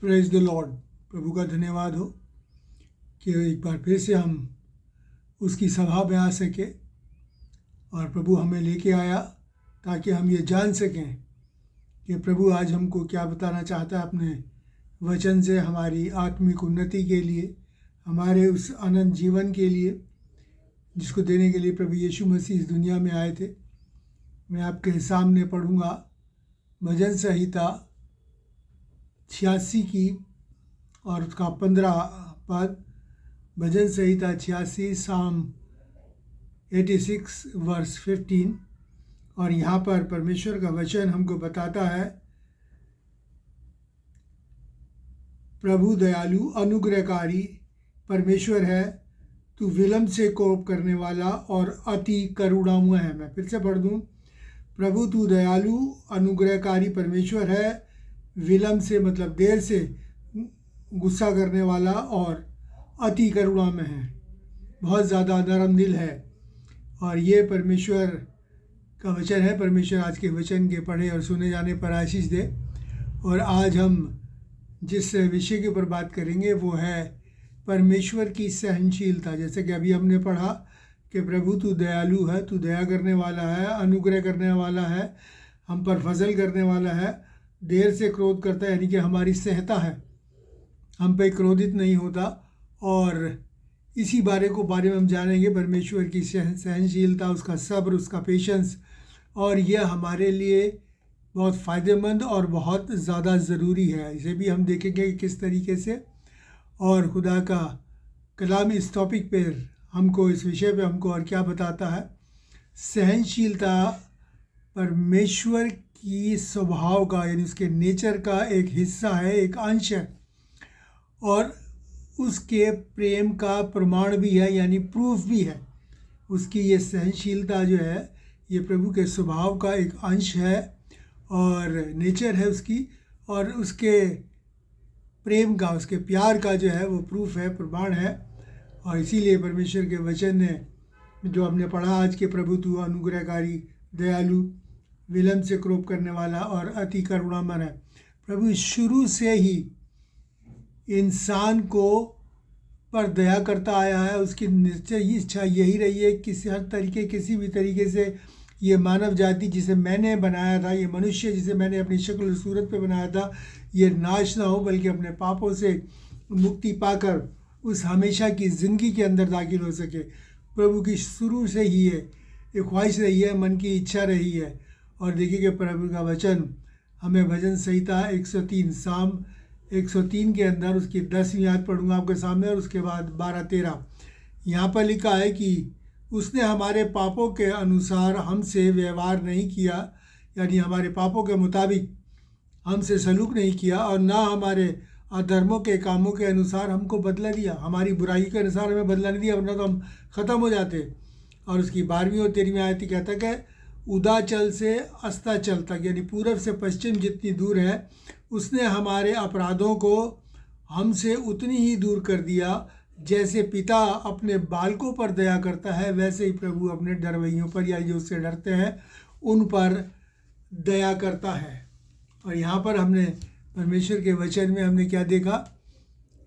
Praise the Lord. प्रभु का धन्यवाद हो कि एक बार फिर से हम उसकी सभा में आ सके और प्रभु हमें लेके आया ताकि हम ये जान सकें कि प्रभु आज हमको क्या बताना चाहता है अपने वचन से, हमारी आत्मिक उन्नति के लिए, हमारे उस अनंत जीवन के लिए जिसको देने के लिए प्रभु यीशु मसीह इस दुनिया में आए थे। मैं आपके सामने पढ़ूंगा भजन संहिता 86 की और उसका 15 पद। भजन संहिता 86 साम 86 वर्स 15। और यहाँ पर परमेश्वर का वचन हमको बताता है, प्रभु दयालु अनुग्रहकारी परमेश्वर है, तू विलम्ब से कोप करने वाला और अति करुणामय है। मैं फिर से पढ़ दूँ, प्रभु तू दयालु अनुग्रहकारी परमेश्वर है, विलम्ब से मतलब देर से गुस्सा करने वाला और अति करुणा में है, बहुत ज़्यादा नरम दिल है। और ये परमेश्वर का वचन है। परमेश्वर आज के वचन के पढ़े और सुने जाने पर आशीष दे। और आज हम जिस विषय के ऊपर बात करेंगे वो है परमेश्वर की सहनशीलता। जैसे कि अभी हमने पढ़ा कि प्रभु तू दयालु है, तू दया करने वाला है, अनुग्रह करने वाला है, हम पर फजल करने वाला है, देर से क्रोध करता है, यानी कि हमारी सहता है, हम पे क्रोधित नहीं होता। और इसी बारे में हम जानेंगे, परमेश्वर की सहनशीलता, उसका सब्र, उसका पेशेंस। और यह हमारे लिए बहुत फ़ायदेमंद और बहुत ज़्यादा ज़रूरी है। इसे भी हम देखेंगे कि किस तरीके से। और खुदा का कलाम इस टॉपिक पर हमको, इस विषय पे हमको और क्या बताता है। सहनशीलता परमेश्वर की स्वभाव का, यानी उसके नेचर का एक हिस्सा है, एक अंश है, और उसके प्रेम का प्रमाण भी है, यानी प्रूफ भी है। उसकी ये सहनशीलता जो है ये प्रभु के स्वभाव का एक अंश है और नेचर है उसकी, और उसके प्रेम का, उसके प्यार का जो है वो प्रूफ है, प्रमाण है। और इसीलिए परमेश्वर के वचन ने जो हमने पढ़ा आज के, प्रभु तू अनुग्रहकारी दयालु विलम्ब से क्रोध करने वाला और अति करुणामय है। प्रभु शुरू से ही इंसान को पर दया करता आया है। उसकी निश्चय इच्छा यही रही है कि किसी भी तरीके से ये मानव जाति जिसे मैंने बनाया था, ये मनुष्य जिसे मैंने अपनी शक्ल और सूरत पे बनाया था, ये नाश ना हो बल्कि अपने पापों से मुक्ति पाकर उस हमेशा की ज़िंदगी के अंदर दाखिल हो सके। प्रभु की शुरू से ही ये एक ख्वाहिश रही है, मन की इच्छा रही है। और देखिए कि प्रभु का वचन हमें भजन संहिता 103 साम 103 के अंदर उसकी 10वीं आयत पढ़ूंगा आपके सामने, और उसके बाद 12-13 यहाँ पर लिखा है कि उसने हमारे पापों के अनुसार हमसे व्यवहार नहीं किया, यानी हमारे पापों के मुताबिक हमसे सलूक नहीं किया, और ना हमारे अधर्मों के कामों के अनुसार हमको बदला दिया। हमारी बुराई के अनुसार हमें बदला नहीं दिया, वरना तो हम ख़त्म हो जाते। और उसकी 12वीं और 13वीं आयत कहता है कि उदाचल से अस्ताचल तक, यानी पूरब से पश्चिम जितनी दूर है, उसने हमारे अपराधों को हमसे उतनी ही दूर कर दिया। जैसे पिता अपने बालकों पर दया करता है, वैसे ही प्रभु अपने डरवैयों पर, या जो उससे डरते हैं उन पर दया करता है। और यहाँ पर हमने परमेश्वर के वचन में हमने क्या देखा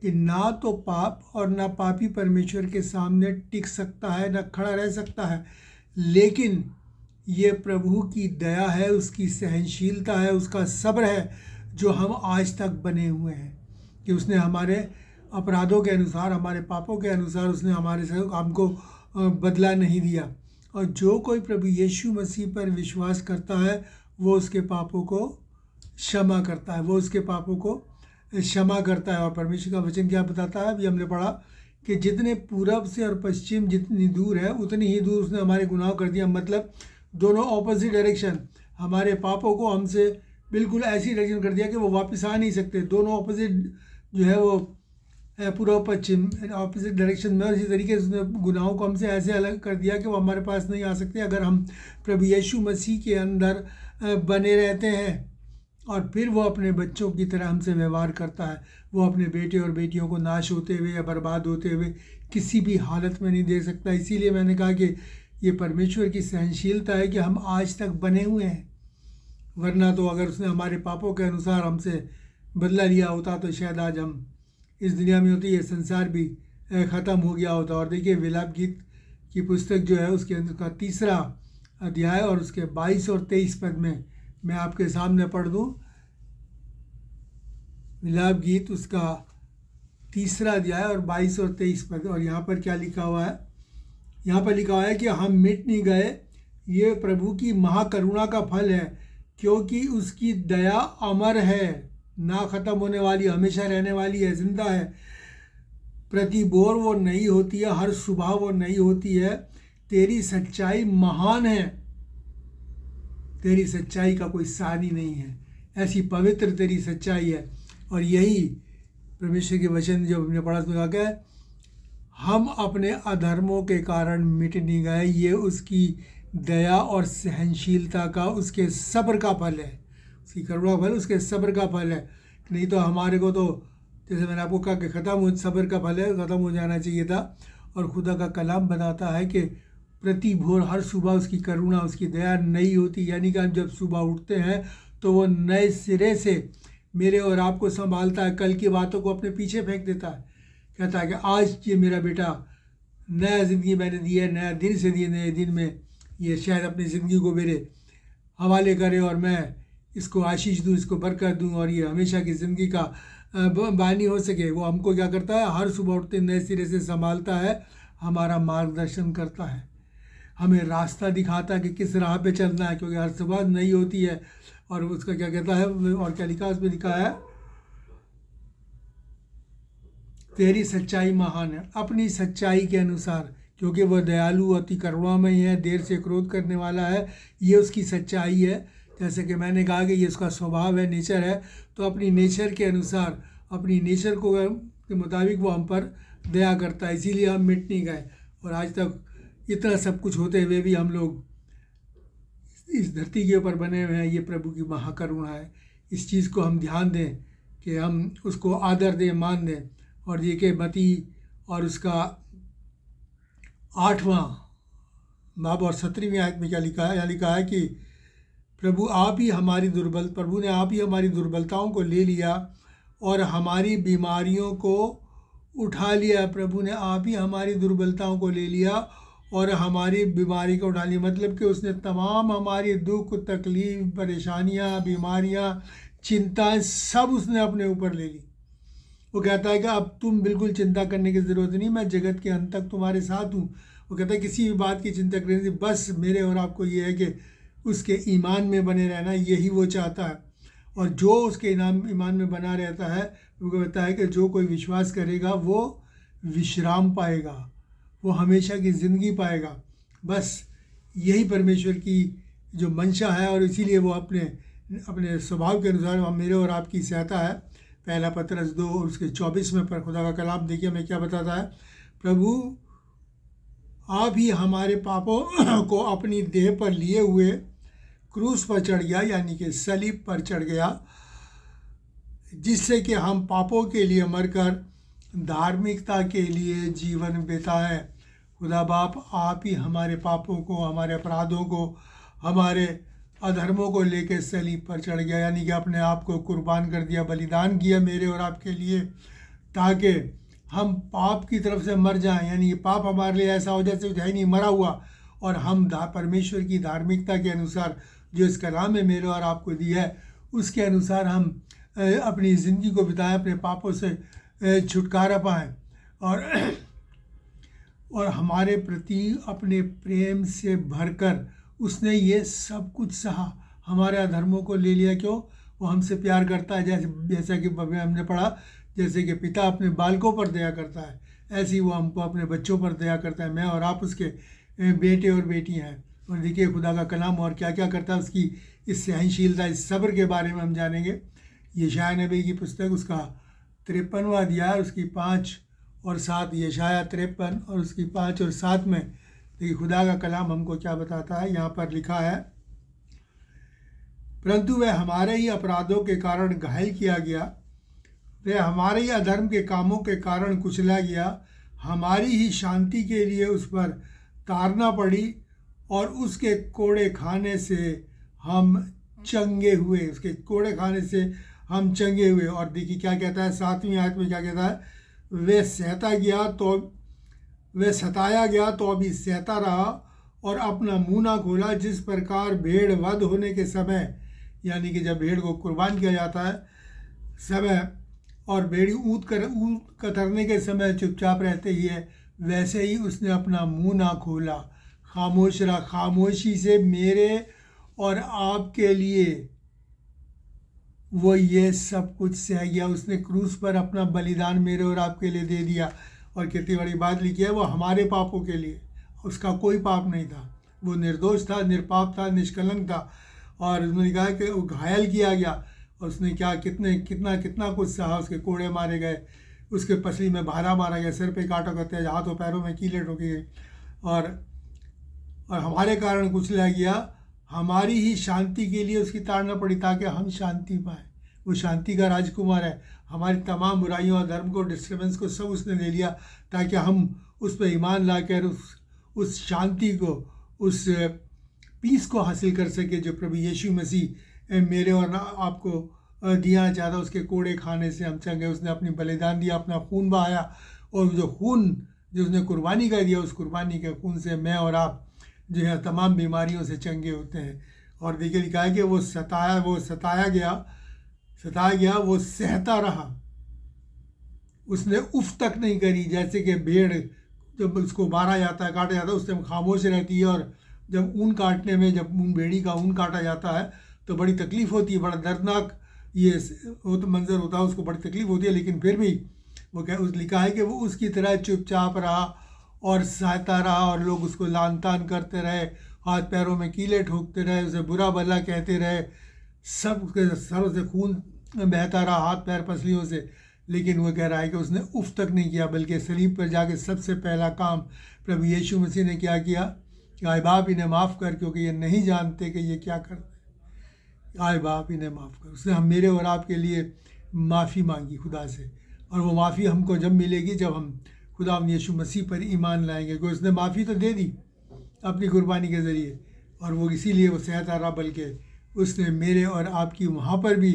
कि ना तो पाप और ना पापी परमेश्वर के सामने टिक सकता है, ना खड़ा रह सकता है। लेकिन ये प्रभु की दया है, उसकी सहनशीलता है, उसका सब्र है, जो हम आज तक बने हुए हैं कि उसने हमारे अपराधों के अनुसार, हमारे पापों के अनुसार उसने हमारे से हमको बदला नहीं दिया। और जो कोई प्रभु यीशु मसीह पर विश्वास करता है वो उसके पापों को क्षमा करता है, वो उसके पापों को क्षमा करता है। और परमेश्वर का वचन क्या बताता है, अभी हमने पढ़ा कि जितने पूरब से और पश्चिम जितनी दूर है उतनी ही दूर उसने हमारे गुनाह कर दिया। मतलब दोनों ऑपोजिट डायरेक्शन, हमारे पापों को हमसे बिल्कुल ऐसी डायरेक्शन कर दिया कि वो वापस आ नहीं सकते। दोनों ऑपोजिट जो है वो पूर्व पश्चिम ऑपोजिट डायरेक्शन में, और इसी तरीके से उसने गुनाहों को हमसे ऐसे अलग कर दिया कि वो हमारे पास नहीं आ सकते अगर हम प्रभु यीशु मसीह के अंदर बने रहते हैं। और फिर वो अपने बच्चों की तरह हमसे व्यवहार करता है। वो अपने बेटे और बेटियों को नाश होते हुए या बर्बाद होते हुए किसी भी हालत में नहीं देख सकता। इसीलिए मैंने कहा कि ये परमेश्वर की सहनशीलता है कि हम आज तक बने हुए हैं। वरना तो अगर उसने हमारे पापों के अनुसार हमसे बदला लिया होता तो शायद आज हम इस दुनिया में होते, ये संसार भी ख़त्म हो गया होता। और देखिए विलाप गीत की पुस्तक जो है उसके अंदर का 3रा अध्याय और उसके 22 और 23 पद में मैं आपके सामने पढ़ दूँ। विलाप गीत उसका 3रा अध्याय और 22 और 23 पद, और यहाँ पर क्या लिखा हुआ है? यहाँ पर लिखा हुआ है कि हम मिट नहीं गए, ये प्रभु की महाकरुणा का फल है, क्योंकि उसकी दया अमर है, ना ख़त्म होने वाली, हमेशा रहने वाली है, जिंदा है। प्रति भोर वो नई होती है, हर सुबह वो नई होती है। तेरी सच्चाई महान है, तेरी सच्चाई का कोई सानी नहीं है, ऐसी पवित्र तेरी सच्चाई है। और यही परमेश्वर के वचन जो हमने पढ़ा उसमें कहा है, हम अपने अधर्मों के कारण मिट नहीं गए, ये उसकी दया और सहनशीलता का, उसके सब्र का फल है, उसकी करुणा फल उसके सब्र का फल है। नहीं तो हमारे को तो जैसे मैंने आपको कहा कि सब्र का फल है, ख़त्म हो जाना चाहिए था। और खुदा का कलाम बताता है कि प्रति भोर हर सुबह उसकी करुणा, उसकी दया नई होती, यानी कि हम जब सुबह उठते हैं तो वो नए सिरे से मेरे और आपको संभालता है, कल की बातों को अपने पीछे फेंक देता है, कहता है कि आज ये मेरा बेटा नया ज़िंदगी मैंने दी है, नया दिन से दिए, नए दिन में ये शायद अपनी ज़िंदगी को मेरे हवाले करे और मैं इसको आशीष दूँ, इसको बरकत दूँ और ये हमेशा की ज़िंदगी का बानी हो सके। वो हमको क्या करता है? हर सुबह उठते नए सिरे से संभालता है, हमारा मार्गदर्शन करता है, हमें रास्ता दिखाता है कि किस राह पे चलना है, क्योंकि हर सुबह नई होती है। और उसका क्या कहता है, और क्या लिखा उसमें लिखा है, तेरी सच्चाई महान है, अपनी सच्चाई के अनुसार, क्योंकि वह दयालु अति करुणामय है, देर से क्रोध करने वाला है, ये उसकी सच्चाई है। जैसे कि मैंने कहा कि ये उसका स्वभाव है, नेचर है, तो अपनी नेचर के अनुसार, अपनी नेचर को के मुताबिक वो हम पर दया करता है, इसीलिए हम मिट नहीं गए। और आज तक इतना सब कुछ होते हुए भी हम लोग इस धरती के ऊपर बने हुए हैं, ये प्रभु की महाकरुणा है। इस चीज़ को हम ध्यान दें कि हम उसको आदर दें, मान दें। और ये कि मती और उसका 8वां बाब और 17वीं आयत में क्या लिखा है? यहाँ लिखा है कि प्रभु ने आप ही हमारी दुर्बलताओं को ले लिया और हमारी बीमारियों को उठा लिया। प्रभु ने आप ही हमारी दुर्बलताओं को ले लिया और हमारी बीमारी को उठा लिया, मतलब कि उसने तमाम हमारी दुख, तकलीफ, परेशानियाँ, बीमारियाँ, चिंताएं सब उसने अपने ऊपर ले ली। वो कहता है कि अब तुम बिल्कुल चिंता करने की ज़रूरत नहीं, मैं जगत के अंत तक तुम्हारे साथ हूँ। वो कहता है किसी भी बात की चिंता करने से, बस मेरे और आपको ये है कि उसके ईमान में बने रहना, यही वो चाहता है। और जो उसके ईमान में बना रहता है, वो कहता है कि जो कोई विश्वास करेगा वो विश्राम पाएगा, वो हमेशा की ज़िंदगी पाएगा। बस यही परमेश्वर की जो मंशा है, और इसीलिए वो अपने स्वभाव के अनुसार मेरे और आपकी सहायता है। पहला पतरस 2 और उसके 24 में पर खुदा का कलाम देखिए हमें क्या बताता है। प्रभु आप ही हमारे पापों को अपनी देह पर लिए हुए क्रूस पर चढ़ गया, यानी कि सलीब पर चढ़ गया, जिससे कि हम पापों के लिए मरकर धार्मिकता के लिए जीवन बिताएं। खुदा बाप आप ही हमारे पापों को, हमारे अपराधों को, हमारे अधर्मों को लेकर सलीब पर चढ़ गया, यानी कि अपने आप को कुर्बान कर दिया, बलिदान किया मेरे और आपके लिए, ताकि हम पाप की तरफ से मर जाएं। यानी कि पाप हमारे लिए ऐसा हो जैसे है नहीं, मरा हुआ, और हम परमेश्वर की धार्मिकता के अनुसार जो इस कलाम में मेरे और आपको दिया है, उसके अनुसार हम अपनी ज़िंदगी को बिताएं, अपने पापों से छुटकारा पाएँ, और हमारे प्रति अपने प्रेम से भरकर उसने ये सब कुछ सहा, हमारे अधर्मों को ले लिया। क्यों? वो हमसे प्यार करता है, जैसा कि हमने पढ़ा, जैसे कि पिता अपने बालकों पर दया करता है, ऐसे ही वो हमको अपने बच्चों पर दया करता है। मैं और आप उसके बेटे और बेटी हैं। और देखिए खुदा का कलाम और क्या क्या करता है, उसकी इस सहनशीलता, इस सब्र के बारे में हम जानेंगे। यशायाह नबी की पुस्तक उसका 53वां अध्याय, उसकी 5 और 7, यशायाह 53 और उसकी 5 और 7 में देखिए खुदा का कलाम हमको क्या बताता है। यहाँ पर लिखा है, परंतु वह हमारे ही अपराधों के कारण घायल किया गया, वह हमारे ही अधर्म के कामों के कारण कुचला गया, हमारी ही शांति के लिए उस पर ताड़ना पड़ी, और उसके कोड़े खाने से हम चंगे हुए, उसके कोड़े खाने से हम चंगे हुए। और देखिए क्या कहता है 7वीं आयत में, क्या कहता है, वह सताया गया तो भी सहता रहा और अपना मुंह ना खोला। जिस प्रकार भेड़ वध होने के समय, यानी कि जब भेड़ को कुर्बान किया जाता है समय, और भेड़ी ऊँट कतरने के समय चुपचाप रहते ही है, वैसे ही उसने अपना मुंह ना खोला, खामोश रहा। खामोशी से मेरे और आपके लिए वो ये सब कुछ सह गया। उसने क्रूस पर अपना बलिदान मेरे और आपके लिए दे दिया। और कितनी बड़ी बात लिखी है, वो हमारे पापों के लिए, उसका कोई पाप नहीं था, वो निर्दोष था, निष्पाप था, निष्कलंक था। और उसने कहा कि वो घायल किया गया, और उसने क्या कितना कितना कुछ सहा। उसके कोड़े मारे गए, उसके पसली में भाला मारा गया, सिर पे कांटों का तेज, हाथों पैरों में कीलें ठोकी गई, और हमारे कारण कुचला गया। हमारी ही शांति के लिए उसकी ताड़ना पड़ी, ताकि हम शांति पाएँ। वो शांति का राजकुमार है। हमारी तमाम बुराइयों और धर्म को, डिस्टर्बेंस को सब उसने ले लिया, ताकि हम उस पर ईमान लाकर उस शांति को, उस पीस को हासिल कर सके जो प्रभु यीशु मसीह मेरे और आपको दिया चाहता। उसके कोड़े खाने से हम चंगे। उसने अपनी बलिदान दिया, अपना खून बहाया, और जो खून जो उसने कुर्बानी कर दिया, उस कुर्बानी के खून से मैं और आप जो है तमाम बीमारियों से चंगे होते हैं। और देखिए लिखा है कि वो सताया गया, वो सहता रहा, उसने उफ तक नहीं करी। जैसे कि भेड़ जब उसको मारा जाता है, काटा जाता है, उस टाइम खामोश रहती है। और जब ऊन काटने में, जब भेड़ी का ऊन काटा जाता है तो बड़ी तकलीफ़ होती है, बड़ा दर्दनाक ये मंजर होता है, उसको बड़ी तकलीफ़ होती है। लेकिन फिर भी वो लिखा है कि वो उसकी तरह चुपचाप रहा और सहता रहा, और लोग उसको लान तान करते रहे, हाथ पैरों में कीले ठोकते रहे, उसे बुरा भला कहते रहे, सब उसके सरों से खून बहता रहा, हाथ पैर पसलियों से। लेकिन वो कह रहा है कि उसने उफ तक नहीं किया, बल्कि सलीब पर जाके सबसे पहला काम प्रभु यीशु मसीह ने क्या किया कि आए बाप इन्हें माफ़ कर, क्योंकि ये नहीं जानते कि ये क्या करते हैं। आए बाप इन्हें माफ़ कर। उसने हम मेरे और आपके लिए माफ़ी मांगी खुदा से, और वो माफ़ी हमको जब मिलेगी जब हम खुदा यीशु मसीह पर ईमान लाएंगे। क्योंकि उसने माफ़ी तो दे दी अपनी कुर्बानी के ज़रिए, और वो इसीलिए वो सहता रहा, बल्कि उसने मेरे और आपकी वहाँ पर भी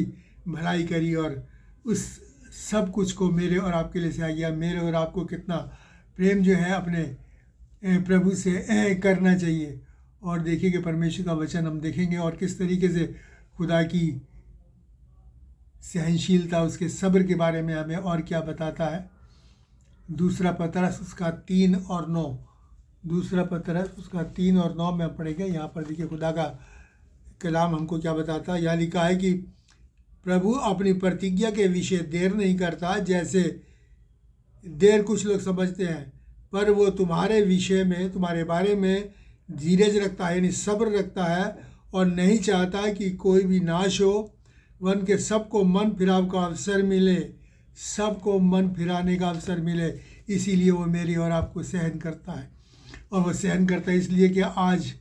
भलाई करी, और उस सब कुछ को मेरे और आपके लिए सहा गया। मेरे और आपको कितना प्रेम जो है अपने प्रभु से करना चाहिए। और देखिए कि परमेश्वर का वचन हम देखेंगे, और किस तरीके से खुदा की सहनशीलता, उसके सब्र के बारे में हमें और क्या बताता है। दूसरा पतरस उसका 3 और 9, दूसरा पतरस उसका 3 और 9 में पढ़ेंगे। यहाँ पर देखिए खुदा का कलाम हमको क्या बताता है। यहाँ लिखा है कि प्रभु अपनी प्रतिज्ञा के विषय देर नहीं करता, जैसे देर कुछ लोग समझते हैं, पर वो तुम्हारे विषय में, तुम्हारे बारे में धीरज रखता है, यानी सब्र रखता है, और नहीं चाहता कि कोई भी नाश हो, वन के सबको मन फिराव का अवसर मिले, सबको मन फिराने का अवसर मिले। इसीलिए वो मेरी और आपको सहन करता है। और वो सहन करता है इसलिए कि आज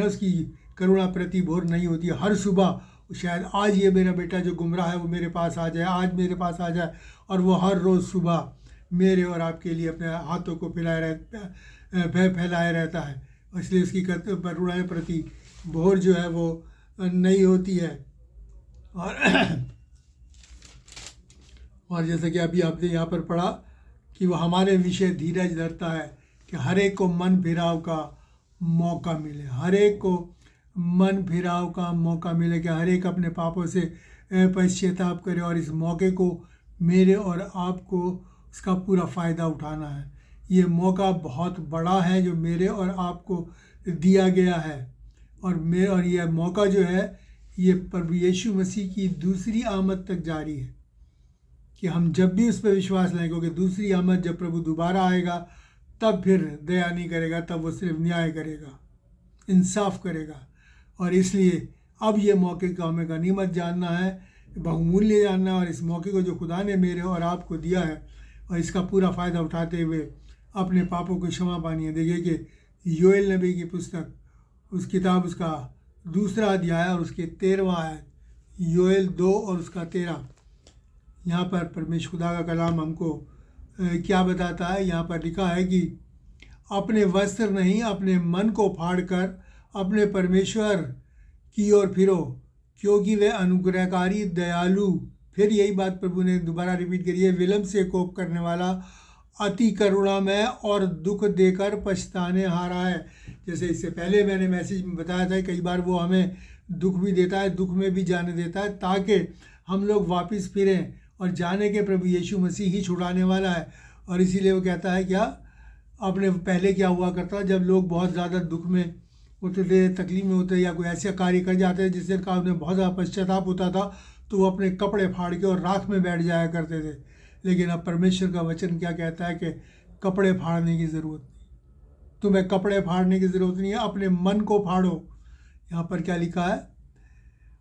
उसकी करुणा प्रति भोर नहीं होती है। हर सुबह शायद आज ये मेरा बेटा जो गुमराह है वो मेरे पास आ जाए, आज मेरे पास आ जाए, और वो हर रोज़ सुबह मेरे और आपके लिए अपने हाथों को फैलाए रहता है। इसलिए उसकी करुणा प्रति भोर जो है वो नहीं होती है। और जैसे कि अभी आपने यहाँ पर पढ़ा कि वो हमारे विषय धीरज धरता है, कि हर एक को मन फिराव का मौका मिले, हर एक को मन फिराव का मौका मिले, कि हर एक अपने पापों से पश्चाताप करे, और इस मौके को मेरे और आपको उसका पूरा फ़ायदा उठाना है। ये मौका बहुत बड़ा है जो मेरे और आपको दिया गया है, और यह मौका जो है ये प्रभु यीशु मसीह की दूसरी आमद तक जारी है, कि हम जब भी उस पर विश्वास लाएं, क्योंकि दूसरी आमद जब प्रभु दोबारा आएगा तब फिर दया नहीं करेगा, तब वो सिर्फ न्याय करेगा, इंसाफ करेगा। और इसलिए अब ये मौके को हमें गनीमत जानना है, बहुमूल्य जानना है, और इस मौके को जो खुदा ने मेरे और आपको दिया है, और इसका पूरा फ़ायदा उठाते हुए अपने पापों को क्षमा पानी है। देखिए कि योएल नबी की पुस्तक, उस किताब उसका 2 अध्याय और उसके 13वां आयत, योएल 2 और उसका 13, यहाँ पर परमेश्वर खुदा का कलाम हमको क्या बताता है। यहाँ पर लिखा है कि अपने वस्त्र नहीं, अपने मन को फाड़कर अपने परमेश्वर की ओर फिरो, क्योंकि वे अनुग्रहकारी, दयालु, फिर यही बात प्रभु ने दोबारा रिपीट करी है, विलम्ब से कोप करने वाला, अति करुणामय और दुख देकर पछताने हारा है। जैसे इससे पहले मैंने मैसेज में बताया था, कई बार वो हमें दुख भी देता है, दुख में भी जाने देता है, ताकि हम लोग वापस फिरें और जाने के प्रभु यीशु मसीह ही छुड़ाने वाला है। और इसीलिए वो कहता है क्या, अपने पहले क्या हुआ करता, जब लोग बहुत ज़्यादा दुख में होते थे, तकलीफ में होते, या कोई ऐसे कार्य कर जाते जिससे का उन्हें बहुत ज़्यादा पश्चाताप होता था, तो वो अपने कपड़े फाड़ के और राख में बैठ जाया करते थे। लेकिन अब परमेश्वर का वचन क्या कहता है कि कपड़े फाड़ने की ज़रूरत नहीं, तुम्हें कपड़े फाड़ने की ज़रूरत नहीं है, अपने मन को फाड़ो। यहाँ पर क्या लिखा है,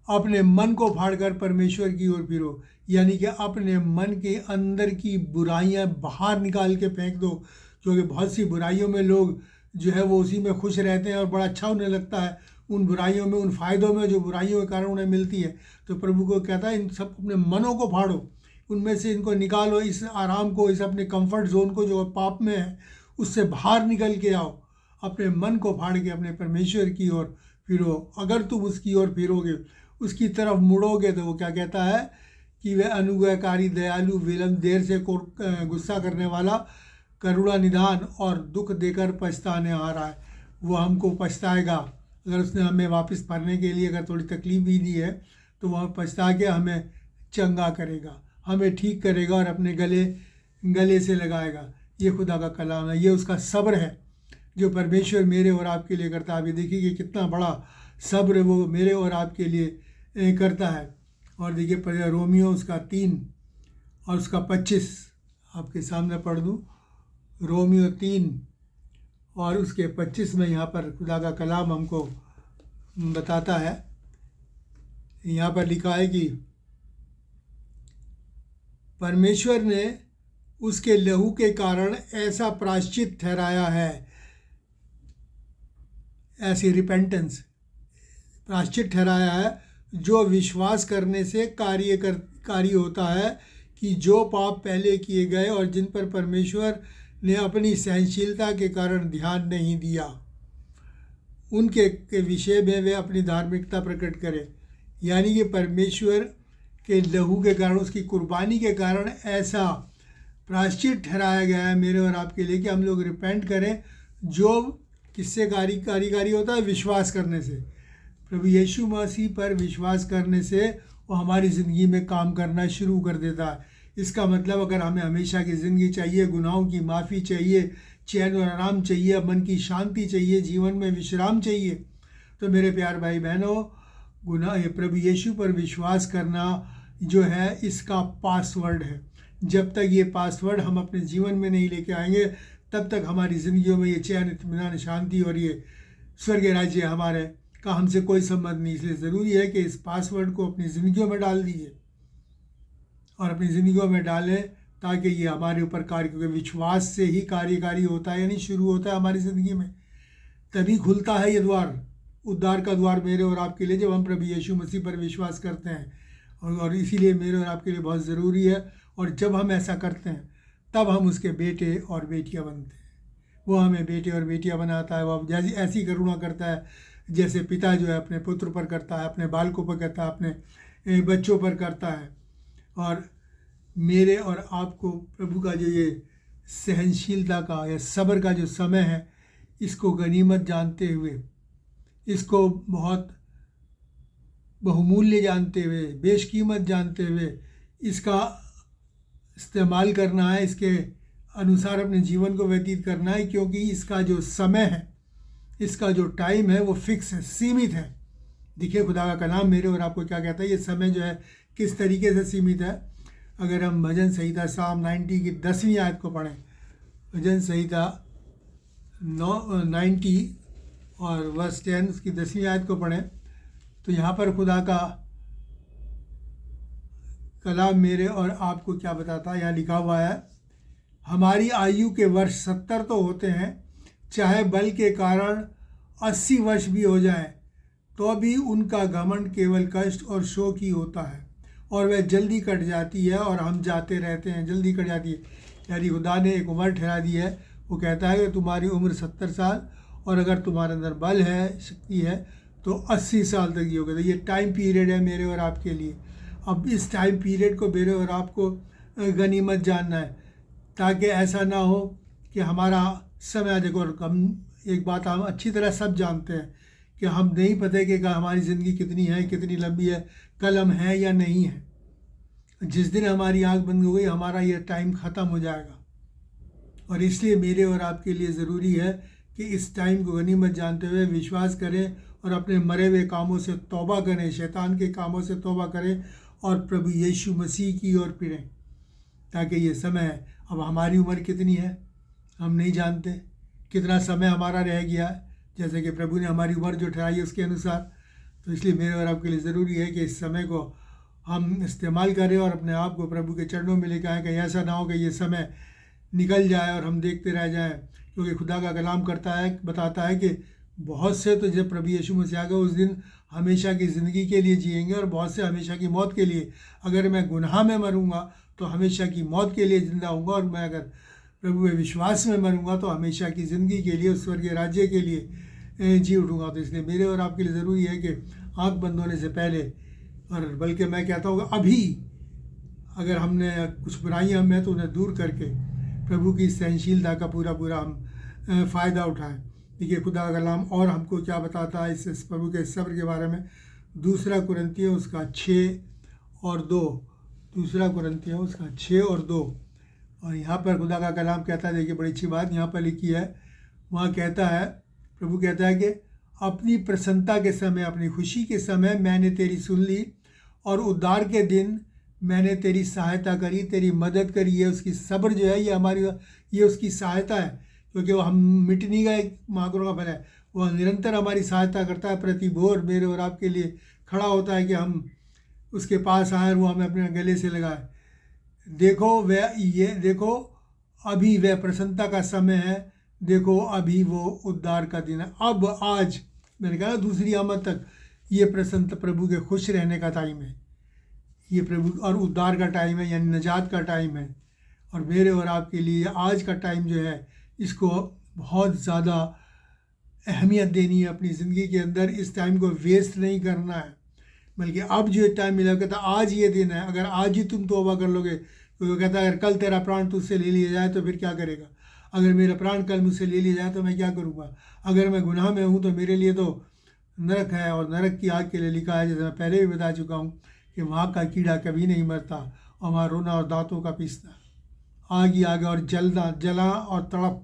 अपने मन को फाड़कर परमेश्वर की ओर फिरो, यानी कि अपने मन के अंदर की बुराइयां बाहर निकाल के फेंक दो। क्योंकि बहुत सी बुराइयों में लोग जो है वो उसी में खुश रहते हैं और बड़ा अच्छा उन्हें लगता है, उन बुराइयों में, उन फ़ायदों में जो बुराइयों के कारण उन्हें मिलती है। तो प्रभु को कहता है इन सब अपने मनों को फाड़ो, उनमें से इनको निकालो, इस आराम को, इस अपने कंफर्ट जोन को जो पाप में है उससे बाहर निकल के आओ, अपने मन को फाड़ के अपने परमेश्वर की ओर फिरो। अगर तुम उसकी ओर फिरोगे, उसकी तरफ मुड़ोगे, तो वो क्या कहता है कि वह अनुग्रहकारी, दयालु, विलम्ब देर से गुस्सा करने वाला, करुणा निधान और दुख देकर पछताने आ रहा है। वो हमको पछताएगा, अगर उसने हमें वापस भरने के लिए अगर थोड़ी तकलीफ भी दी है तो वह पछता के हमें चंगा करेगा, हमें ठीक करेगा और अपने गले से लगाएगा। ये खुदा का कलाम है, ये उसका सब्र है जो परमेश्वर मेरे और आपके लिए करता है। अभी देखिए कि कितना बड़ा सब्र वो मेरे और आपके लिए करता है। और देखिए रोमियो उसका 3 और उसका 25 आपके सामने पढ़ दूँ। रोमियो 3 और उसके 25 में यहाँ पर खुदा का कलाम हमको बताता है। यहाँ पर लिखा है कि परमेश्वर ने उसके लहू के कारण ऐसा प्रायश्चित ठहराया है, ऐसी रिपेंटेंस प्रायश्चित ठहराया है, जो विश्वास करने से कार्य होता है, कि जो पाप पहले किए गए और जिन पर परमेश्वर ने अपनी सहनशीलता के कारण ध्यान नहीं दिया, उनके विषय में वे अपनी धार्मिकता प्रकट करें। यानी कि परमेश्वर के लहू के कारण, उसकी कुर्बानी के कारण ऐसा प्रायश्चित ठहराया गया है मेरे और आपके लिए कि हम लोग रिपेंट करें, जो किससे कारीगारी होता है, विश्वास करने से। प्रभु यीशु मसीह पर विश्वास करने से वो हमारी ज़िंदगी में काम करना शुरू कर देता है। इसका मतलब अगर हमें हमेशा की ज़िंदगी चाहिए, गुनाहों की माफ़ी चाहिए, चैन और आराम चाहिए, मन की शांति चाहिए, जीवन में विश्राम चाहिए, तो मेरे प्यार भाई बहनों, प्रभु यीशु पर विश्वास करना जो है इसका पासवर्ड है। जब तक ये पासवर्ड हम अपने जीवन में नहीं लेके आएंगे, तब तक हमारी ज़िंदगियों में ये चैन, इत्मीनान, शांति और ये स्वर्ग राज्य हमारे का हमसे कोई संबंध नहीं। इसलिए ज़रूरी है कि इस पासवर्ड को अपनी ज़िंदगियों में डाल दीजिए और अपनी ज़िंदगियों में डालें, ताकि ये हमारे ऊपर कार्य, क्योंकि विश्वास से ही कार्यकारी होता है, यानी शुरू होता है हमारी ज़िंदगी में। तभी खुलता है ये द्वार, उद्धार का द्वार मेरे और आपके लिए, जब हम प्रभु यीशु मसीह पर विश्वास करते हैं। और इसीलिए मेरे और आपके लिए बहुत ज़रूरी है। और जब हम ऐसा करते हैं तब हम उसके बेटे और बेटियां बनते हैं। वो हमें बेटे और बेटियां बनाता है। वो जैसी ऐसी करुणा करता है जैसे पिता जो है अपने पुत्र पर करता है, अपने बालकों पर करता है, अपने बच्चों पर करता है। और मेरे और आपको प्रभु का जो ये सहनशीलता का या सब्र का जो समय है, इसको गनीमत जानते हुए, इसको बहुत बहुमूल्य जानते हुए, बेशकीमत जानते हुए इसका इस्तेमाल करना है, इसके अनुसार अपने जीवन को व्यतीत करना है। क्योंकि इसका जो समय है, इसका जो टाइम है, वो फिक्स है, सीमित है। देखिए खुदा का कलाम मेरे और आपको क्या कहता है, ये समय जो है किस तरीके से सीमित है। अगर हम भजन संहिता साम 90 की 10वीं आयत को पढ़ें, भजन संहिता 90 और वर्स 10 उसकी 10वीं आयत को पढ़ें, तो यहाँ पर खुदा का कलाम मेरे और आपको क्या बताता है। यहाँ लिखा हुआ है, हमारी आयु के वर्ष 70 तो होते हैं, चाहे बल के कारण 80 वर्ष भी हो जाए, तो भी उनका घमंड केवल कष्ट और शोक ही होता है, और वह जल्दी कट जाती है और हम जाते रहते हैं, जल्दी कट जाती है। यानी खुदा ने एक उम्र ठहरा दी है। वो कहता है कि तुम्हारी उम्र 70 साल, और अगर तुम्हारे अंदर बल है, शक्ति है, तो 80 साल तक जियोगे। तो ये टाइम पीरियड है मेरे और आपके लिए। अब इस टाइम पीरियड को मेरे और आपको गनीमत जानना है, ताकि ऐसा ना हो कि हमारा समय, देखो हम एक बात हम अच्छी तरह सब जानते हैं कि हम नहीं पता कि हमारी ज़िंदगी कितनी है, कितनी लंबी है, कल हम हैं या नहीं है। जिस दिन हमारी आंख बंद हो गई हमारा ये टाइम ख़त्म हो जाएगा। और इसलिए मेरे और आपके लिए ज़रूरी है कि इस टाइम को गनीमत जानते हुए विश्वास करें और अपने मरे हुए कामों से तौबा करें, शैतान के कामों से तौबा करें और प्रभु यीशु मसीह की ओर फिरें, ताकि ये समय, अब हमारी उम्र कितनी है हम नहीं जानते, कितना समय हमारा रह गया है, जैसे कि प्रभु ने हमारी उम्र जो ठहराई है उसके अनुसार। तो इसलिए मेरे और आपके लिए ज़रूरी है कि इस समय को हम इस्तेमाल करें और अपने आप को प्रभु के चरणों में लेकर आएँ। कहीं ऐसा ना हो कि ये समय निकल जाए और हम देखते रह जाएं, क्योंकि खुदा का कलाम बताता है कि बहुत से तो जब प्रभु यीशु मसीह आ गए उस दिन हमेशा की ज़िंदगी के लिए जिएंगे और बहुत से हमेशा की मौत के लिए। अगर मैं गुनाह में मरूंगा तो हमेशा की मौत के लिए ज़िंदा होऊंगा, और मैं अगर प्रभु में विश्वास में मरूंगा तो हमेशा की ज़िंदगी के लिए, उस स्वर्गीय राज्य के लिए जी उठूँगा। तो इसलिए मेरे और आपके लिए ज़रूरी है कि आँख बंद होने से पहले, और बल्कि मैं कहता हूँ अभी, अगर हमने कुछ बुराइयाँ हमें तो उन्हें दूर करके प्रभु की सहनशीलता का पूरा हम फ़ायदा उठाएं। देखिए खुदा का कलाम और हमको क्या बताता है इस प्रभु के सब्र के बारे में। 2 कुरिन्थियों उसका 6 और 2, 2 कुरिन्थियों उसका 6 और 2। और यहाँ पर खुदा का कलाम कहता है, देखिए बड़ी अच्छी बात यहाँ पर लिखी है। वहाँ कहता है, प्रभु कहता है कि अपनी प्रसन्नता के समय, अपनी खुशी के समय मैंने तेरी सुन ली, और उद्धार के दिन मैंने तेरी सहायता करी, तेरी मदद करी। ये उसकी सब्र जो है, ये उसकी सहायता है, क्योंकि वो हम मिट नहीं गए महाकुरों का फल है। वह निरंतर हमारी सहायता करता है, प्रति भोर मेरे और आपके लिए खड़ा होता है कि हम उसके पास आए और वो हमें अपने गले से लगाए। देखो अभी वह प्रसन्नता का समय है, देखो अभी वो उद्धार का दिन है। अब आज मैंने कहा दूसरी आमद तक ये प्रसन्न प्रभु के खुश रहने का टाइम है, ये प्रभु और उद्धार का टाइम है, यानी निजात का टाइम है। और मेरे और आपके लिए आज का टाइम जो है इसको बहुत ज़्यादा अहमियत देनी है अपनी ज़िंदगी के अंदर। इस टाइम को वेस्ट नहीं करना है, बल्कि अब जो टाइम मिला कहता आज ये दिन है। अगर आज ही तुम तौबा कर लोगे, तो वो कहता है अगर कल तेरा प्राण तुझसे ले लिया जाए तो फिर क्या करेगा। अगर मेरा प्राण कल मुझसे ले लिया जाए तो मैं क्या करूँगा। अगर मैं गुनाह में हूँ तो मेरे लिए तो नरक है, और नरक की आग के लिए लिखा है, जैसे मैं पहले भी बता चुका हूँ, कि वहाँ का कीड़ा कभी नहीं मरता, और वहाँ रोना और दांतों का पीसना, आग ही आग और जला और तड़प,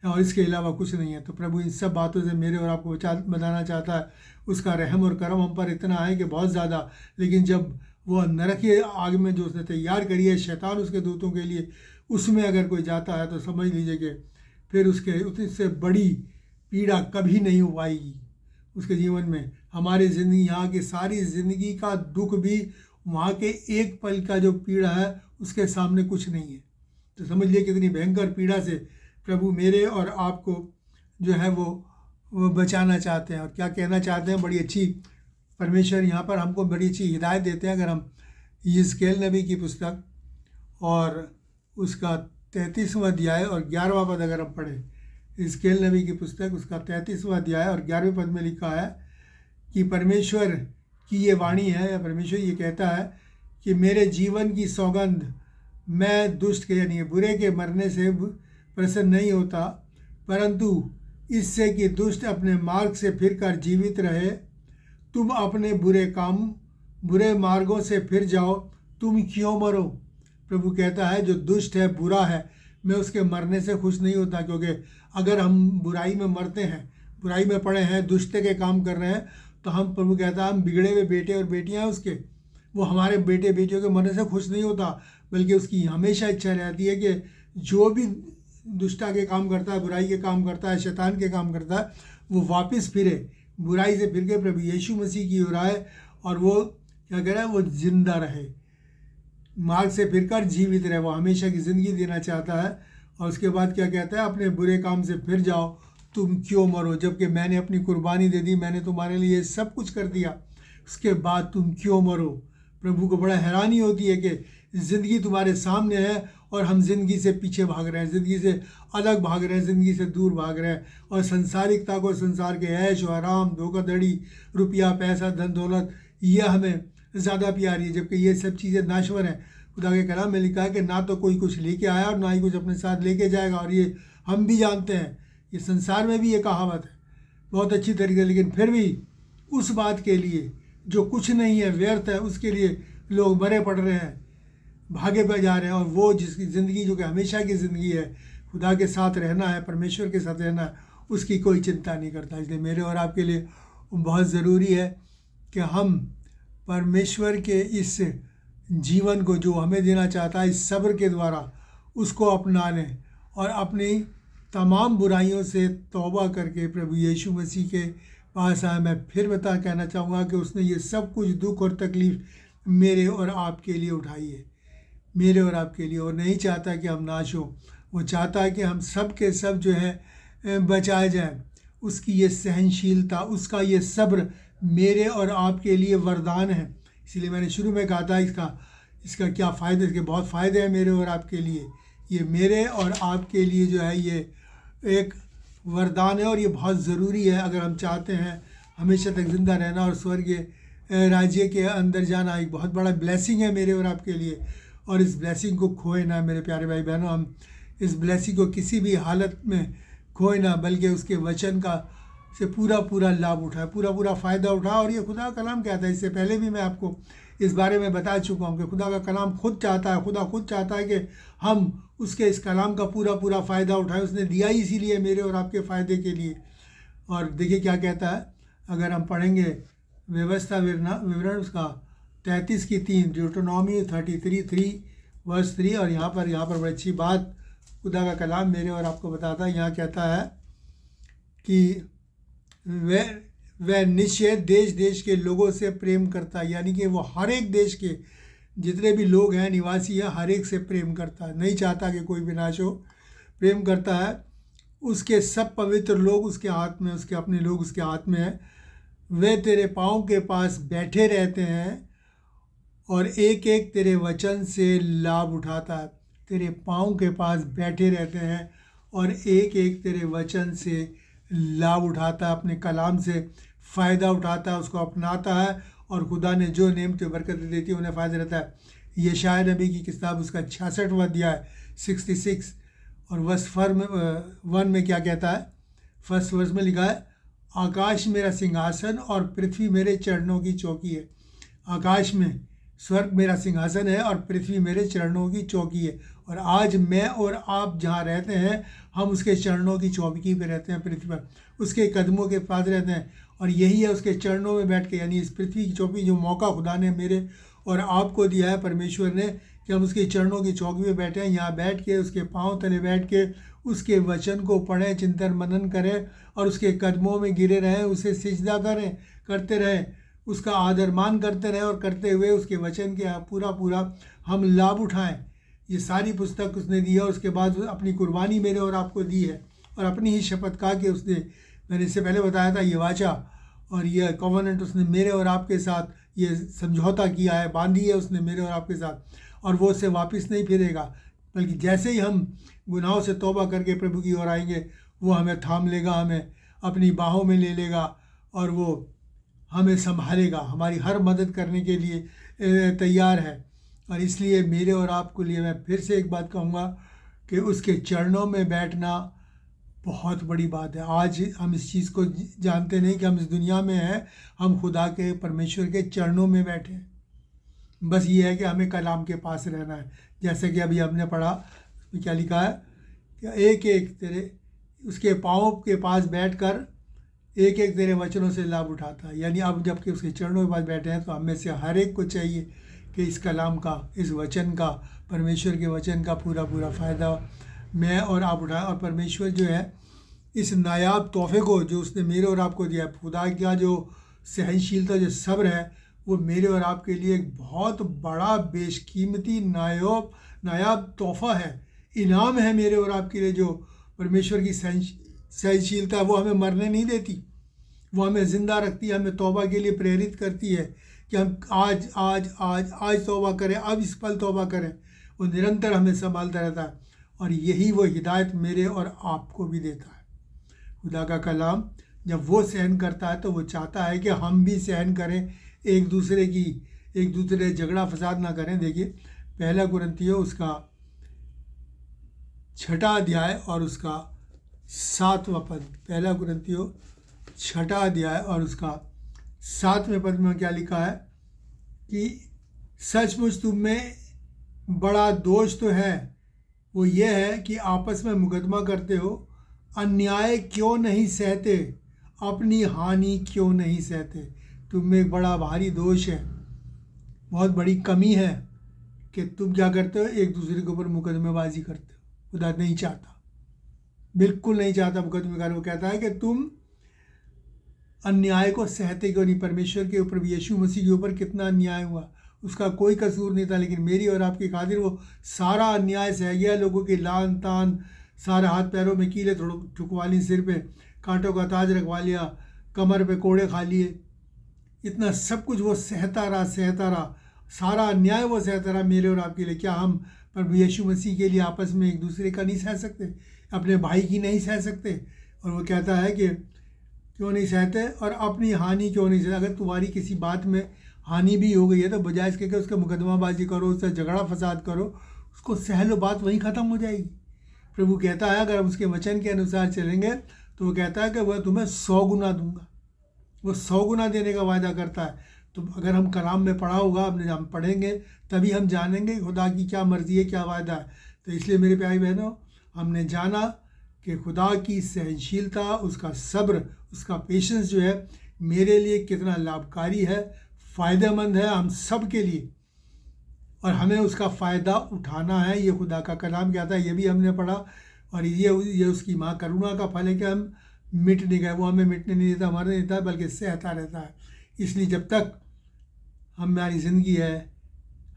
और इसके अलावा कुछ नहीं है। तो प्रभु इन सब बातों से मेरे और आपको बताना चाहता है। उसका रहम और करम हम पर इतना है कि बहुत ज़्यादा, लेकिन जब वो नरक की आग में जो उसने तैयार करी है शैतान उसके दूतों के लिए, उसमें अगर कोई जाता है तो समझ लीजिए कि फिर उससे बड़ी पीड़ा कभी नहीं हो पाएगी उसके जीवन में। हमारी ज़िंदगी, यहाँ की सारी ज़िंदगी का दुख भी वहाँ के एक पल का जो पीड़ा है उसके सामने कुछ नहीं है। तो समझ लिए कितनी भयंकर पीड़ा से प्रभु मेरे और आपको जो है वो बचाना चाहते हैं। और क्या कहना चाहते हैं, बड़ी अच्छी परमेश्वर यहाँ पर हमको बड़ी अच्छी हिदायत देते हैं। अगर हम यिजकेल नबी की पुस्तक और उसका 33वां अध्याय और 11वां पद अगर हम पढ़ें, यिजकेल नबी की पुस्तक उसका 33वां अध्याय और 11वें पद में लिखा है कि परमेश्वर की ये वाणी है, या परमेश्वर ये कहता है कि मेरे जीवन की सौगंध, मैं दुष्ट के यानी बुरे के मरने से प्रसन्न नहीं होता, परंतु इससे कि दुष्ट अपने मार्ग से फिरकर जीवित रहे। तुम अपने बुरे मार्गों से फिर जाओ, तुम क्यों मरो। प्रभु कहता है जो दुष्ट है, बुरा है, मैं उसके मरने से खुश नहीं होता, क्योंकि अगर हम बुराई में मरते हैं, बुराई में पड़े हैं, दुष्ट के काम कर रहे हैं, तो हम, प्रभु कहता है, हम बिगड़े हुए बेटे और बेटियां उसके, वो हमारे बेटे बेटियों के मरने से खुश नहीं होता, बल्कि उसकी हमेशा इच्छा रहती है कि जो भी दुष्टा के काम करता है, बुराई के काम करता है, शैतान के काम करता है, वो वापस फिरे, बुराई से फिर के प्रभु यीशु मसीह की ओर आए, और वो क्या कह रहा है, वो जिंदा रहे, मार्ग से फिरकर जीवित रहे। वो हमेशा की ज़िंदगी देना चाहता है। और उसके बाद क्या कहता है, अपने बुरे काम से फिर जाओ, तुम क्यों मरो, जबकि मैंने अपनी कुर्बानी दे दी, मैंने तुम्हारे लिए सब कुछ कर दिया, उसके बाद तुम क्यों मरो। प्रभु को बड़ा हैरानी होती है कि ज़िंदगी तुम्हारे सामने है और हम ज़िंदगी से पीछे भाग रहे हैं, ज़िंदगी से अलग भाग रहे हैं, ज़िंदगी से दूर भाग रहे हैं, और संसारिकता को, संसार के ऐश और आराम, धोखाधड़ी, रुपया पैसा, धन दौलत, यह हमें ज़्यादा प्यारी है, जबकि ये सब चीज़ें नाश्वर हैं। खुदा के कलाम में लिखा है कि ना तो कोई कुछ लेके आया और ना ही कुछ अपने साथ लेके जाएगा, और ये हम भी जानते हैं, ये संसार में भी ये कहावत है बहुत अच्छी तरीके। लेकिन फिर भी उस बात के लिए जो कुछ नहीं है, व्यर्थ है, उसके लिए लोग मरे पड़ रहे हैं, भागे पे जा रहे हैं। और वो जिसकी ज़िंदगी जो कि हमेशा की ज़िंदगी है, खुदा के साथ रहना है, परमेश्वर के साथ रहना है, उसकी कोई चिंता नहीं करता। इसलिए मेरे और आपके लिए बहुत ज़रूरी है कि हम परमेश्वर के इस जीवन को जो हमें देना चाहता है, इस सब्र के द्वारा उसको अपना लें और अपनी तमाम बुराइयों से तौबा करके प्रभु यीशु मसीह के पास आए। मैं फिर कहना चाहूँगा कि उसने ये सब कुछ दुख और तकलीफ़ मेरे और आपके लिए उठाई है, मेरे और आपके लिए, और नहीं चाहता कि हम नाश हो। वो चाहता है कि हम सब के सब जो है बचाए जाएं। उसकी ये सहनशीलता, उसका ये सब्र मेरे और आपके लिए वरदान है। इसलिए मैंने शुरू में कहा था इसका क्या फ़ायदे, इसके बहुत फ़ायदे हैं मेरे और आपके लिए। ये मेरे और आपके लिए जो है ये एक वरदान है, और ये बहुत ज़रूरी है अगर हम चाहते हैं हमेशा तक ज़िंदा रहना और स्वर्गीय राज्य के अंदर जाना। एक बहुत बड़ा ब्लेसिंग है मेरे और आपके लिए, और इस ब्लेसिंग को खोए ना मेरे प्यारे भाई बहनों। हम इस ब्लेसिंग को किसी भी हालत में खोए ना, बल्कि उसके वचन का से पूरा लाभ उठाए, पूरा फ़ायदा उठाए। और ये खुदा का कलाम कहता है, इससे पहले भी मैं आपको इस बारे में बता चुका हूँ कि खुदा का कलाम खुद चाहता है, खुदा खुद चाहता है कि हम उसके इस कलाम का पूरा फ़ायदा उठाएं। उसने दिया ही इसीलिए मेरे और आपके फ़ायदे के लिए। और देखिए क्या कहता है, अगर हम पढ़ेंगे व्यवस्था विवरण उसका 33:3, ड्यूटोनॉमी 33:3 वर्स 3। और यहाँ पर बड़ी अच्छी बात खुदा का कलाम मेरे और आपको बताता है। यहाँ कहता है कि वह निश्चय देश देश के लोगों से प्रेम करता है, यानी कि वो हर एक देश के जितने भी लोग हैं, निवासी हैं, हर एक से प्रेम करता है, नहीं चाहता कि कोई विनाश हो, प्रेम करता है। उसके सब पवित्र लोग उसके हाथ में, उसके अपने लोग उसके हाथ में हैं। वे तेरे पाँव के पास बैठे रहते हैं और एक एक तेरे वचन से लाभ उठाता है। तेरे पाँव के पास बैठे रहते हैं और एक एक तेरे वचन से लाभ उठाता है, अपने कलाम से फ़ायदा उठाता है, उसको अपनाता है। और खुदा ने जो नेमतें बरकतें देती है उन्हें फ़ायदा रहता है। यशायाह नबी की किताब उसका 66वां अध्याय 66 और वर्स 1 में क्या कहता है, फर्स्ट वर्स में लिखा है, आकाश मेरा सिंहासन और पृथ्वी मेरे चरणों की चौकी है। आकाश में स्वर्ग मेरा सिंहासन है और पृथ्वी मेरे चरणों की चौकी है। और आज मैं और आप जहाँ रहते हैं, हम उसके चरणों की चौकी पे रहते हैं, पृथ्वी पर उसके कदमों के पास रहते हैं। और यही है उसके चरणों में बैठ के, यानी इस पृथ्वी की चौकी जो मौका खुदा ने मेरे और आपको दिया है, परमेश्वर ने, कि हम उसके चरणों की चौकी पे बैठे हैं। यहाँ बैठ के उसके पाँव तले बैठ के उसके वचन को पढ़ें, चिंतन मनन करें और उसके कदमों में गिरे रहें, उसे सिजदा करते रहें, उसका आदर मान करते रहें, और करते हुए उसके वचन के पूरा हम लाभ उठाएं। ये सारी पुस्तक उसने दी है। और उसके बाद अपनी कुर्बानी मेरे और आपको दी है, और अपनी ही शपथ खा के उसने, मैंने इससे पहले बताया था, ये वाचा और ये कॉवेनेंट उसने मेरे और आपके साथ ये समझौता किया है, बांधी है उसने मेरे और आपके साथ, और वो उससे वापस नहीं फिरेगा। बल्कि जैसे ही हम गुनाहों से तौबा करके प्रभु की ओर आएंगे, वो हमें थाम लेगा, हमें अपनी बाहों में ले लेगा, और वो हमें संभालेगा, हमारी हर मदद करने के लिए तैयार है। और इसलिए मेरे और आपके लिए मैं फिर से एक बात कहूँगा कि उसके चरणों में बैठना बहुत बड़ी बात है। आज हम इस चीज़ को जानते नहीं कि हम इस दुनिया में हैं, हम खुदा के परमेश्वर के चरणों में बैठे हैं। बस ये है कि हमें कलाम के पास रहना है। जैसे कि अभी हमने पढ़ा, क्या लिखा है कि एक एक तेरे उसके पाँव के पास बैठकर एक एक तेरे वचनों से लाभ उठाता है। यानी अब जबकि उसके चरणों के पास बैठे हैं, तो हमें से हर एक को चाहिए कि इस कलाम का, इस वचन का, परमेश्वर के वचन का पूरा फ़ायदा मैं और आप उठाएं। और परमेश्वर जो है इस नायाब तोहफे को जो उसने मेरे और आपको दिया, खुदा का जो सहनशीलता, जो सब्र है, वो मेरे और आपके लिए एक बहुत बड़ा बेशकीमती नायाब तोहफा है, इनाम है मेरे और आपके लिए। जो परमेश्वर की सहनशीलता, वो हमें मरने नहीं देती, वो हमें ज़िंदा रखती है, हमें तौबा के लिए प्रेरित करती है कि हम आज तौबा करें, अब इस पल तौबा करें। वो निरंतर हमें संभालता रहता है, और यही वो हिदायत मेरे और आपको भी देता है। खुदा का कलाम जब वो सहन करता है, तो वो चाहता है कि हम भी सहन करें, एक दूसरे की एक दूसरे से झगड़ा फसाद ना करें। देखिए पहला कुरिन्थियों उसका 6वां अध्याय और उसका 7वां पद। पहला कुरिन्थियों 6वां अध्याय और उसका 7वें पद में क्या लिखा है कि सचमुच तुम में बड़ा दोष तो है, वो ये है कि आपस में मुकदमा करते हो, अन्याय क्यों नहीं सहते, अपनी हानि क्यों नहीं सहते। तुम में एक बड़ा भारी दोष है, बहुत बड़ी कमी है कि तुम क्या करते हो, एक दूसरे के ऊपर मुकदमेबाजी करते हो। खुदा नहीं चाहता, बिल्कुल नहीं चाहता मुकदमेबाजी। वो कहता है कि तुम अन्याय को सहते क्यों नहीं। परमेश्वर के ऊपर, यीशु मसीह के ऊपर कितना अन्याय हुआ, उसका कोई कसूर नहीं था, लेकिन मेरी और आपकी खातिर वो सारा अन्याय सह गया। लोगों की लान तान, सारे हाथ पैरों में कीले ठुकवा ली, सिर पे कांटों का ताज रखवा लिया, कमर पे कोड़े खा लिए, इतना सब कुछ वो सहता रहा, सारा अन्याय वो सहता रहा मेरे और आपके लिए। क्या हम प्रभु यीशु मसीह के लिए आपस में एक दूसरे का नहीं सह सकते, अपने भाई की नहीं सह सकते? और वो कहता है कि क्यों नहीं सहते, और अपनी हानि क्यों नहीं सहते। अगर तुम्हारी किसी बात में हानि भी हो गई है तो बजाय इसके कि उसका मुकदमाबाजी करो, उससे झगड़ा फसाद करो, उसको सह लो, बात वहीं ख़त्म हो जाएगी। प्रभु कहता है अगर हम उसके वचन के अनुसार चलेंगे तो वो कहता है कि वह तुम्हें 100 गुना दूंगा। वो 100 गुना देने का वायदा करता है। तो अगर हम कलाम में पढ़ा होगा, हम पढ़ेंगे, तभी हम जानेंगे खुदा की क्या मर्ज़ी है, क्या वायदा है। तो इसलिए मेरे प्यारे बहनों, हमने जाना कि खुदा की सहनशीलता, उसका सब्र, उसका पेशेंस जो है मेरे लिए कितना लाभकारी है, फ़ायदेमंद है हम सब के लिए, और हमें उसका फ़ायदा उठाना है। ये खुदा का कलाम कहता है, ये भी हमने पढ़ा। और ये उसकी माँ करुणा का फल है कि हम मिट नहीं गए। वो हमें मिटने नहीं देता, मरने नहीं देता, बल्कि सहता रहता है। इसलिए जब तक हमारी ज़िंदगी है,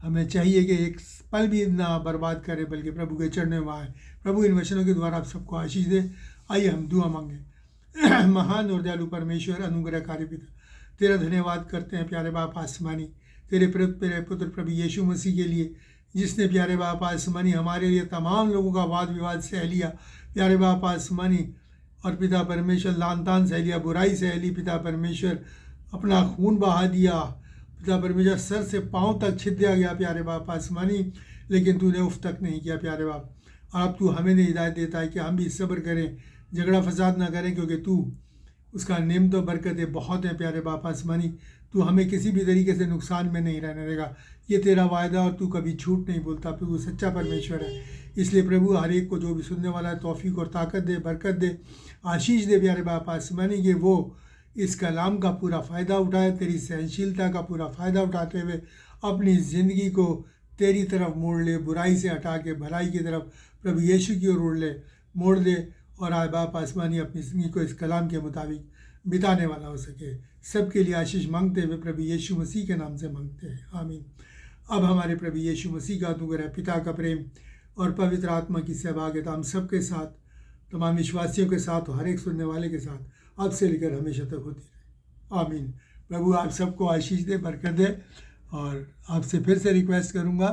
हमें चाहिए कि एक पल भी ना बर्बाद करें, बल्कि प्रभु के चरणों में आए। प्रभु इन वचनों के द्वारा आप सबको आशीष दे। आइए हम दुआ मांगे। महान और दयालु परमेश्वर, अनुग्रहकारी पिता, तेरा धन्यवाद करते हैं प्यारे बाप आसमानी, तेरे पुत्र प्रभु यीशु मसीह के लिए, जिसने प्यारे बाप आसमानी हमारे लिए तमाम लोगों का वाद विवाद सह लिया प्यारे बाप आसमानी, और पिता परमेश्वर लान तान सह लिया, बुराई सह ली पिता परमेश्वर, अपना खून बहा दिया पिता परमेश्वर, सर से पाँव तक छिद दिया गया प्यारे बाप आसमानी, लेकिन तूने उफ तक नहीं किया प्यारे बाप। और अब तू हमें हिदायत देता है कि हम भी सब्र करें, झगड़ा फसाद ना करें, क्योंकि तू उसका नेम तो बरकतें बहुत हैं प्यारे बाप आसमानी। तू हमें किसी भी तरीके से नुकसान में नहीं रहने देगा, ये तेरा वायदा, और तू कभी झूठ नहीं बोलता। प्रभु सच्चा परमेश्वर है। इसलिए प्रभु हर एक को जो भी सुनने वाला है तौफीक और ताकत दे, बरकत दे, आशीष दे प्यारे बाप आसमानी, कि वो इस कलाम का पूरा फ़ायदा उठाए, तेरी सहनशीलता का पूरा फ़ायदा उठाते हुए अपनी ज़िंदगी को तेरी तरफ मोड़ ले, बुराई से हटा के भलाई की तरफ प्रभु यीशु की ओर मोड़ दे, और आए बाप आसमानी अपनी ज़िंदगी को इस कलाम के मुताबिक बिताने वाला हो सके। सबके लिए आशीष मांगते हुए प्रभु यीशु मसीह के नाम से मांगते हैं, आमीन। अब हमारे प्रभु यीशु मसीह का अनुग्रह, पिता का प्रेम और पवित्र आत्मा की सहभागिता हम सबके साथ, तमाम विश्वासियों के साथ, हर एक सुनने वाले के साथ अब से लेकर हमेशा तक होती रहे, आमीन। प्रभु आप सबको आशीष दे, बरकत दे। और आपसे फिर से रिक्वेस्ट करूँगा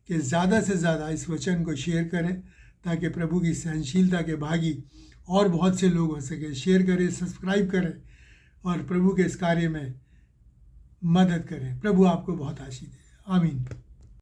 कि ज़्यादा से ज़्यादा इस वचन को शेयर करें, ताकि प्रभु की सहनशीलता के भागी और बहुत से लोग हो सके। शेयर करें, सब्सक्राइब करें, और प्रभु के इस कार्य में मदद करें। प्रभु आपको बहुत आशीष दे, आमीन।